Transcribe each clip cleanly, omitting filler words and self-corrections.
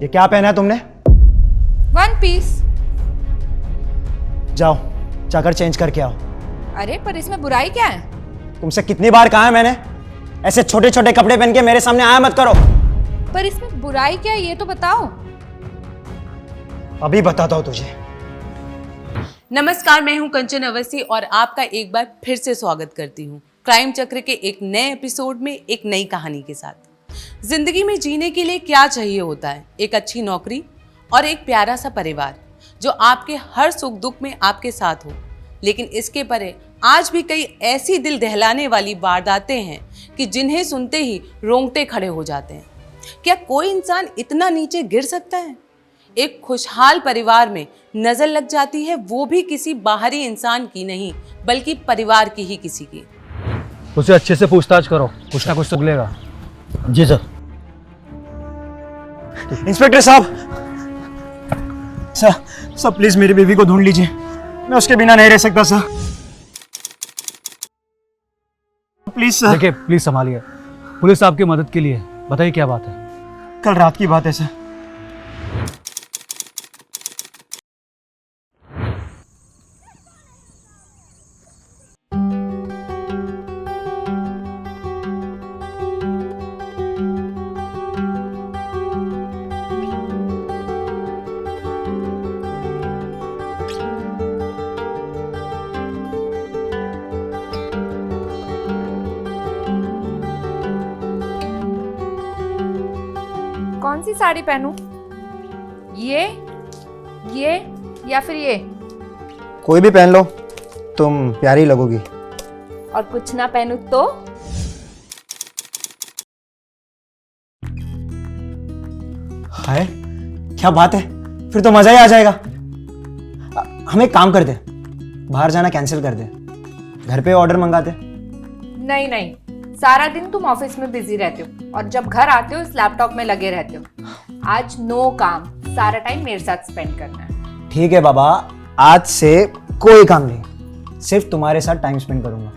ये क्या पहना है तुमने? One piece. जाओ जाकर चेंज करके आओ। अरे पर इसमें बुराई क्या है? तुमसे कितनी बार कहा है मैंने, ऐसे छोटे छोटे कपड़े पहन के मेरे सामने आया मत करो। पर इसमें बुराई क्या है ये तो बताओ। अभी बताता हूँ तुझे। नमस्कार, मैं हूं कंचन अवस्थी और आपका एक बार फिर से स्वागत करती हूं क्राइम चक्र के एक नए एपिसोड में एक नई कहानी के साथ। जिंदगी में जीने के लिए क्या चाहिए होता है? एक अच्छी नौकरी और एक प्यारा सा परिवार जो आपके हर सुख दुख में आपके साथ हो। लेकिन इसके परे आज भी कई ऐसी दिल दहलाने वाली वारदातें हैं कि जिन्हें सुनते ही रोंगटे खड़े हो जाते हैं। क्या कोई इंसान इतना नीचे गिर सकता है? एक खुशहाल परिवार में नजर लग जाती है, वो भी किसी बाहरी इंसान की नहीं बल्कि परिवार की ही किसी की। उसे अच्छे से पूछताछ करो, कुछ ना कुछ तो मिलेगा। जी सर। इंस्पेक्टर साहब, सर प्लीज मेरी बीवी को ढूंढ लीजिए, मैं उसके बिना नहीं रह सकता सर। Please sir. देखिए प्लीज संभालिए, पुलिस आपकी मदद के लिए। बताइए क्या बात है? कल रात की बात है सर। कौन सी साड़ी पहनूं? ये या फिर ये? कोई भी पहन लो, तुम प्यारी लगोगी। और कुछ ना पहनूं तो? हाय क्या बात है, फिर तो मजा ही आ जाएगा। हम एक काम करते, बाहर जाना कैंसिल कर दे, घर पे ऑर्डर मंगाते। नहीं, सारा दिन तुम ऑफिस में बिजी रहते हो और जब घर आते हो इस लैपटॉप में लगे रहते हो। आज नो काम, सारा टाइम मेरे साथ स्पेंड करना है। ठीक है बाबा, आज से कोई काम नहीं, सिर्फ तुम्हारे साथ टाइम स्पेंड करूंगा।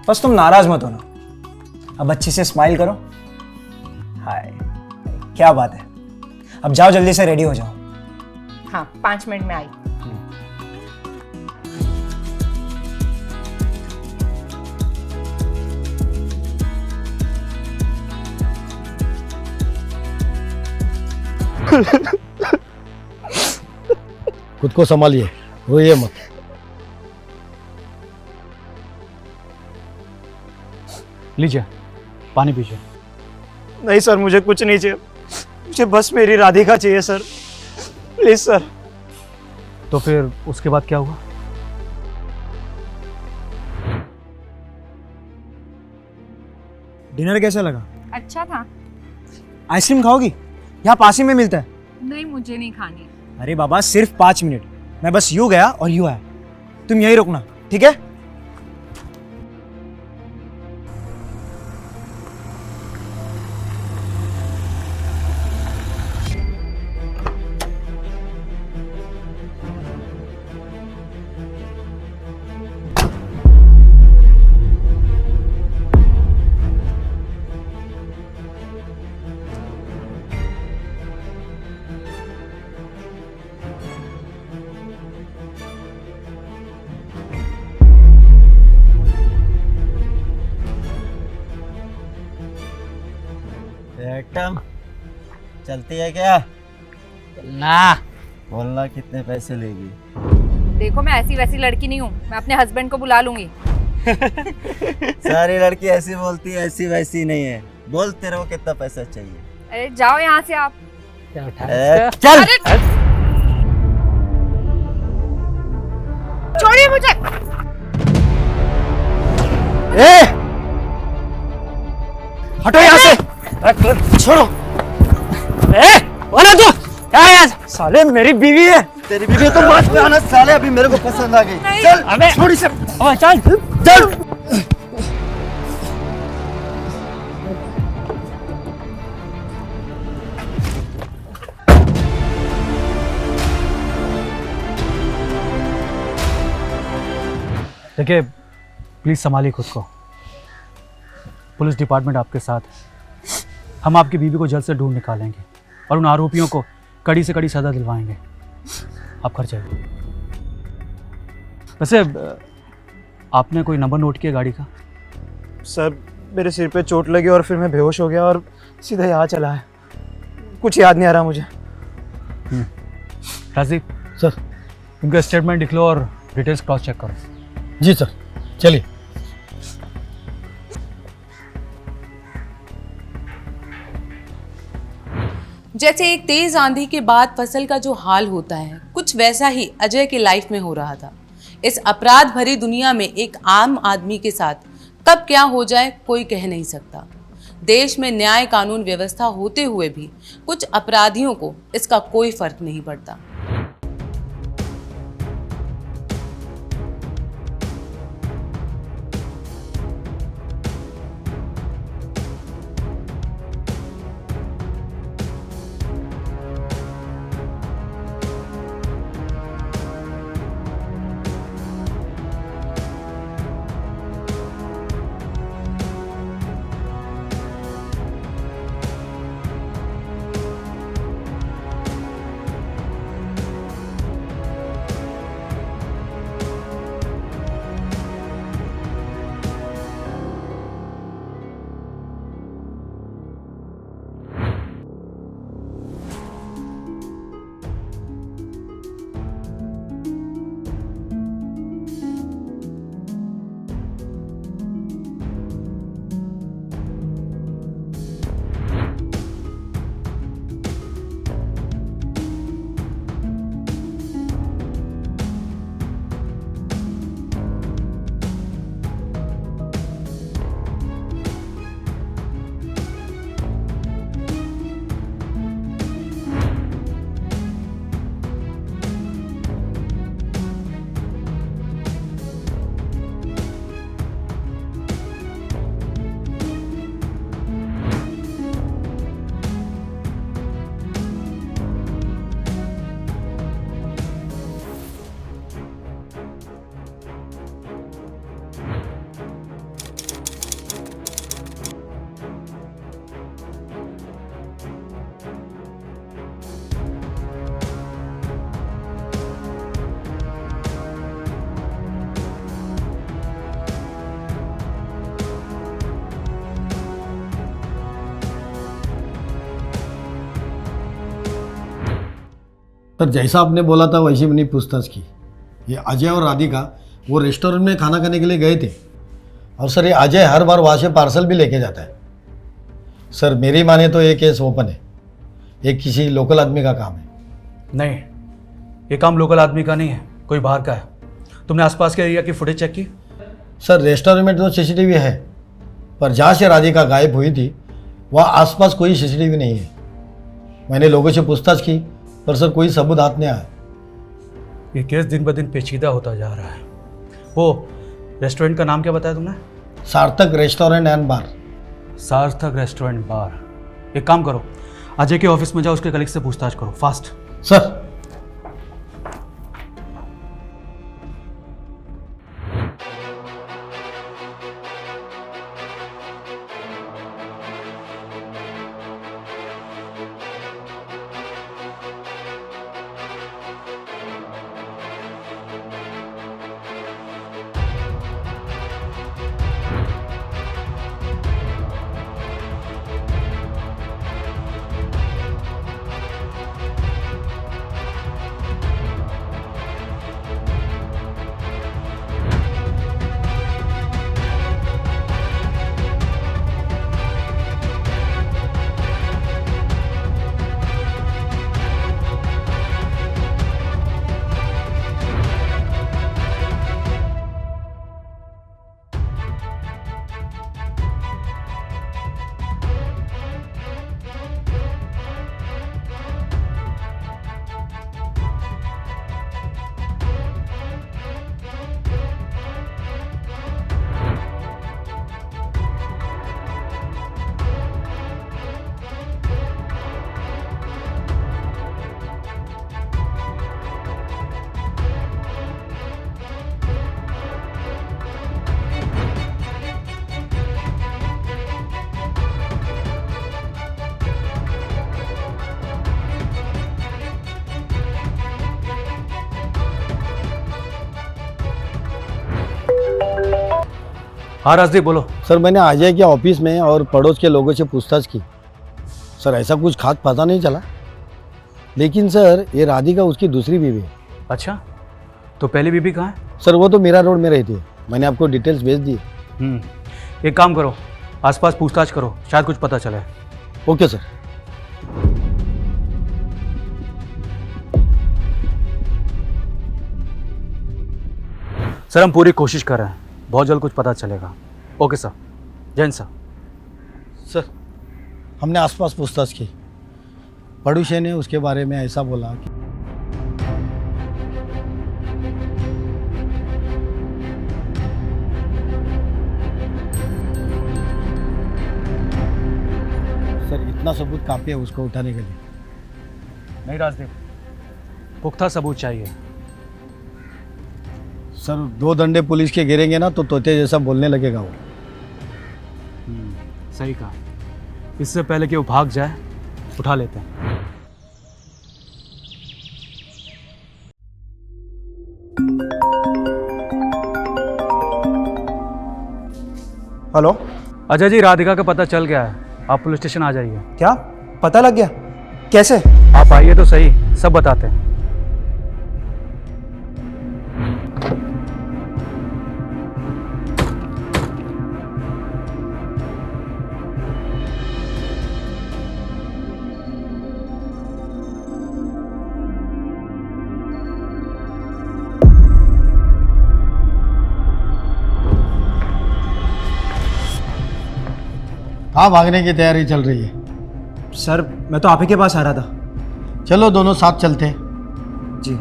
बस तुम नाराज मत होना। अब अच्छे से स्माइल करो। हाय क्या बात है। अब जाओ जल्दी से रेडी हो जाओ। हाँ 5 मिनट में आई। खुद को संभालिए, रोइए मत। लीजिए पानी पीजिए। नहीं सर, मुझे कुछ नहीं चाहिए, मुझे बस मेरी राधिका चाहिए सर, प्लीज सर। तो फिर उसके बाद क्या हुआ? डिनर कैसा लगा? अच्छा था। आइसक्रीम खाओगी? यहाँ पास ही में मिलता है। नहीं मुझे नहीं खानी। अरे बाबा सिर्फ 5 मिनट, मैं बस यूं गया और यूं आया, तुम यही रुकना, ठीक है? एकदम चलती है क्या? ना बोलना कितने पैसे लेगी? देखो मैं ऐसी वैसी लड़की नहीं हूँ, मैं अपने हस्बैंड को बुला लूंगी। सारी लड़की ऐसी बोलती है, ऐसी वैसी नहीं है। बोलते रहो कितना पैसा चाहिए। अरे जाओ यहाँ से आप। चल छोड़िए मुझे। ए! हटो यहाँ से, छोड़ो। वाला तू क्या है यार? साले मेरी बीवी है। तेरी बीवी तो मत पे आना साले, अभी मेरे को पसंद आ गई। चल अबे छोड़ इसे। चल चल देखिए प्लीज संभालिए खुद को। पुलिस डिपार्टमेंट आपके साथ है, हम आपकी बीवी को जल्द से ढूंढ निकालेंगे। और उन आरोपियों को कड़ी से कड़ी सज़ा दिलवाएंगे। आप घर जाइए। वैसे आपने कोई नंबर नोट किया गाड़ी का? सर मेरे सिर पे चोट लगी और फिर मैं बेहोश हो गया और सीधा यहाँ चला है, कुछ याद नहीं आ रहा मुझे। राजीव सर। उनका स्टेटमेंट लिख लो और डिटेल्स क्रॉस चेक करो। जी सर, चलिए। जैसे एक तेज आंधी के बाद फसल का जो हाल होता है, कुछ वैसा ही अजय के लाइफ में हो रहा था। इस अपराध भरी दुनिया में एक आम आदमी के साथ कब क्या हो जाए कोई कह नहीं सकता। देश में न्याय कानून व्यवस्था होते हुए भी कुछ अपराधियों को इसका कोई फर्क नहीं पड़ता। सर जैसा आपने बोला था वैसे मैंने पूछताछ की। ये अजय और राधिका वो रेस्टोरेंट में खाना खाने के लिए गए थे और सर ये अजय हर बार वहाँ से पार्सल भी लेके जाता है। सर मेरी माने तो ये केस ओपन है, ये किसी लोकल आदमी का काम है। नहीं, ये काम लोकल आदमी का नहीं है, कोई बाहर का है। तुमने आसपास के एरिया की फुटेज चेक की? सर रेस्टोरेंट में तो सीसीटीवी है, पर जहाँ से राधिका गायब हुई थी वहाँ आसपास कोई सीसीटीवी नहीं है। मैंने लोगों से पूछताछ की पर सर कोई सबूत हाथ नहीं आया। ये केस दिन ब दिन पेचीदा होता जा रहा है। वो रेस्टोरेंट का नाम क्या बताया तुमने? सार्थक रेस्टोरेंट एंड बार। सार्थक रेस्टोरेंट बार। एक काम करो, अजय के ऑफिस में जाओ, उसके कलीग से पूछताछ करो, फास्ट। सर हाँ राजदीप बोलो। सर मैंने अजय के ऑफिस में और पड़ोस के लोगों से पूछताछ की। सर ऐसा कुछ खास पता नहीं चला, लेकिन सर ये राधिका उसकी दूसरी बीवी है। अच्छा, तो पहली बीबी कहाँ है? सर वो तो मीरा रोड में रहती है, मैंने आपको डिटेल्स भेज दी। एक काम करो, आसपास पूछताछ करो, शायद कुछ पता चले। Okay sir. सर हम पूरी कोशिश कर रहे हैं, बहुत जल्द कुछ पता चलेगा। Okay sir, Jain sir. Sir हमने आसपास पूछताछ की, पड़ोसी ने उसके बारे में ऐसा बोला कि सर इतना सबूत काफ़ी है उसको उठाने के लिए। नहीं राजदीप, पुख्ता सबूत चाहिए। सर 2 डंडे पुलिस के गिरेंगे ना तो तोते जैसा बोलने लगेगा वो। सही कहा, इससे पहले कि वो भाग जाए उठा लेते हैं। हेलो। अजय जी, राधिका का पता चल गया है, आप पुलिस स्टेशन आ जाइए। क्या पता लग गया? कैसे? आप आइए तो सही, सब बताते हैं। कहाँ भागने की तैयारी चल रही है? सर मैं तो आप ही के पास आ रहा था। चलो दोनों साथ चलते हैं। जी।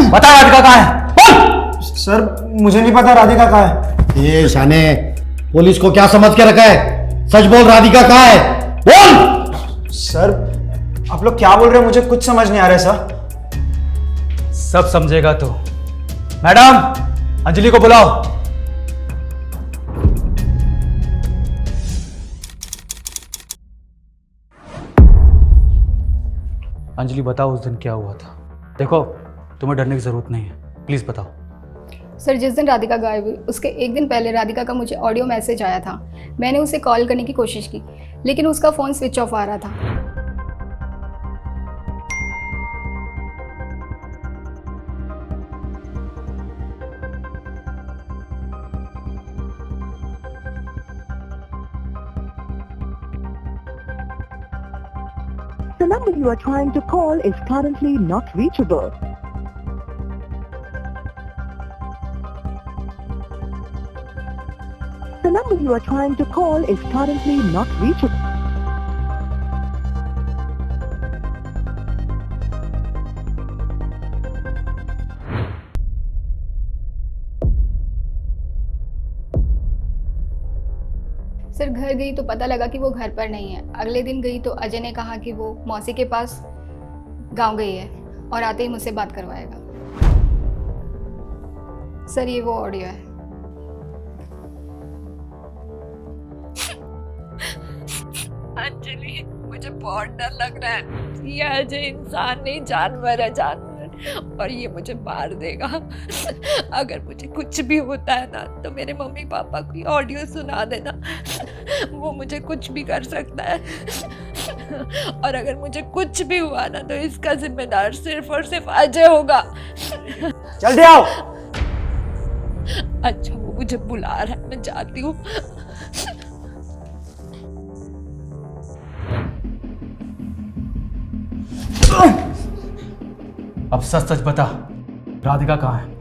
बता राधिका कहाँ है? सर मुझे नहीं पता राधिका कहाँ है। ये शाने, पुलिस को क्या समझ के रखा है? सच बोल, राधिका कहाँ है? बोल। सर आप लोग क्या बोल रहे हैं, मुझे कुछ समझ नहीं आ रहा है सर। सब समझेगा तो। मैडम, अंजलि को बुलाओ। अंजलि बताओ उस दिन क्या हुआ था। देखो तुम्हें डरने की जरूरत नहीं है, प्लीज बताओ। सर जिस दिन राधिका गायब हुई उसके एक दिन पहले राधिका का मुझे ऑडियो मैसेज आया था। मैंने उसे कॉल करने की कोशिश की लेकिन उसका फ़ोन स्विच ऑफ आ रहा था। The number you are trying to call is currently not reachable. The number you are trying to call is currently not reachable. Sir घर गई तो पता लगा कि वो घर पर नहीं है। अगले दिन गई तो अजय ने कहा कि वो मौसी के पास गांव गई है और आते ही मुझसे बात करवाएगा। सर ये वो ऑडियो है। अंजलि मुझे बहुत डर लग रहा है। ये अजय इंसान नहीं जानवर है, जानवर, और ये मुझे मार देगा। अगर मुझे कुछ भी होता है ना तो मेरे मम्मी पापा को ऑडियो सुना देना, वो मुझे कुछ भी कर सकता है। और अगर मुझे कुछ भी हुआ ना तो इसका जिम्मेदार सिर्फ और सिर्फ अजय होगा। जल्दी आओ। अच्छा वो मुझे बुला रहा है, मैं जाती हूँ। अब सच सच बता, राधिका कहाँ है?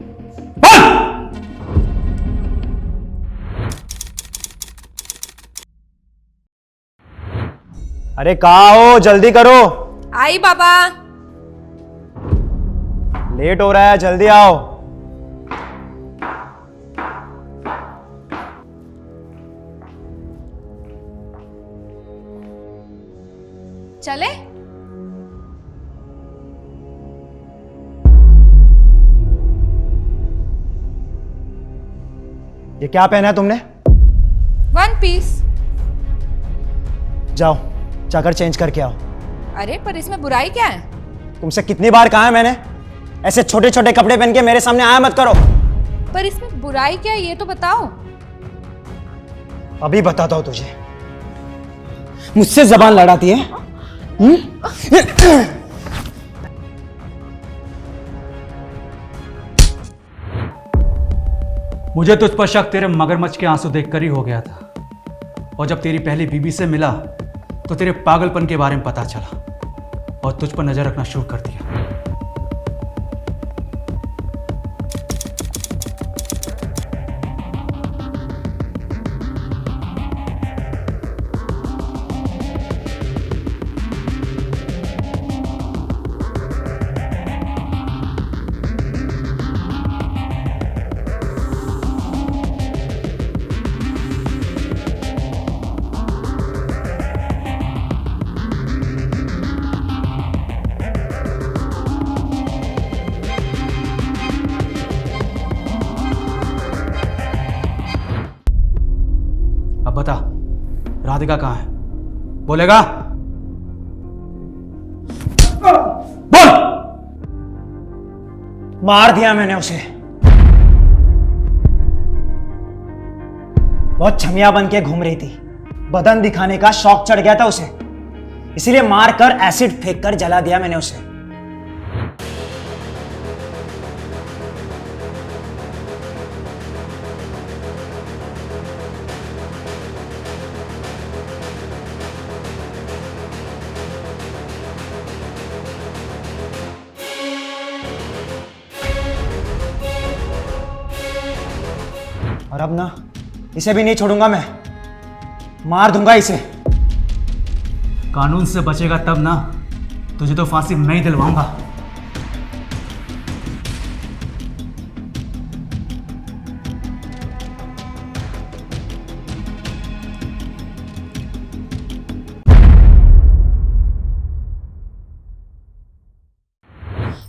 अरे कहाँ हो, जल्दी करो। आई बाबा। लेट हो रहा है, जल्दी आओ। चले? ये क्या पहना है तुमने? 1 पीस। जाओ जाकर चेंज करके आओ। अरे पर इसमें बुराई क्या है? तुमसे कितनी बार कहा है मैंने, ऐसे छोटे छोटे कपड़े पहन के मेरे सामने आया मत करो। पर इसमें बुराई क्या है ये तो बताओ। अभी बताता हूं तुझे। मुझसे जबान लड़ाती है? मुझे तुझ पर शक तेरे मगरमच्छ के आंसू देखकर ही हो गया था, और जब तेरी पहली बीबी से मिला तो तेरे पागलपन के बारे में पता चला और तुझ पर नजर रखना शुरू कर दिया। अब बता, राधिका कहाँ है? बोलेगा? बोल! मार दिया मैंने उसे। बहुत छमिया बन के घूम रही थी, बदन दिखाने का शौक चढ़ गया था उसे, इसीलिए मार कर एसिड फेंक कर जला दिया मैंने उसे। और अब ना इसे भी नहीं छोड़ूंगा मैं, मार दूंगा इसे। कानून से बचेगा तब ना, तुझे तो फांसी मैं ही दिलवाऊंगा।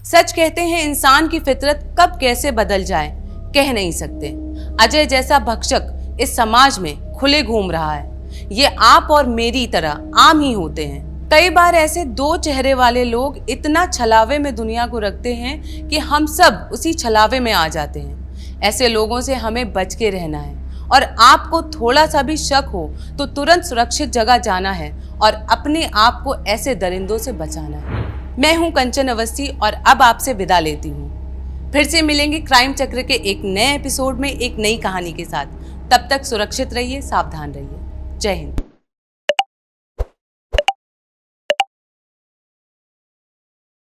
सच कहते हैं इंसान की फितरत कब कैसे बदल जाए कह नहीं सकते। अजय जैसा भक्षक इस समाज में खुले घूम रहा है। ये आप और मेरी तरह आम ही होते हैं। कई बार ऐसे दो चेहरे वाले लोग इतना छलावे में दुनिया को रखते हैं कि हम सब उसी छलावे में आ जाते हैं। ऐसे लोगों से हमें बच के रहना है, और आपको थोड़ा सा भी शक हो तो तुरंत सुरक्षित जगह जाना है और अपने आप को ऐसे दरिंदों से बचाना है। मैं हूं कंचन अवस्थी और अब आपसे विदा लेती हूं। फिर से मिलेंगे क्राइम चक्र के एक नए एपिसोड में एक नई कहानी के साथ। तब तक सुरक्षित रहिए, सावधान रहिए। जय हिंद।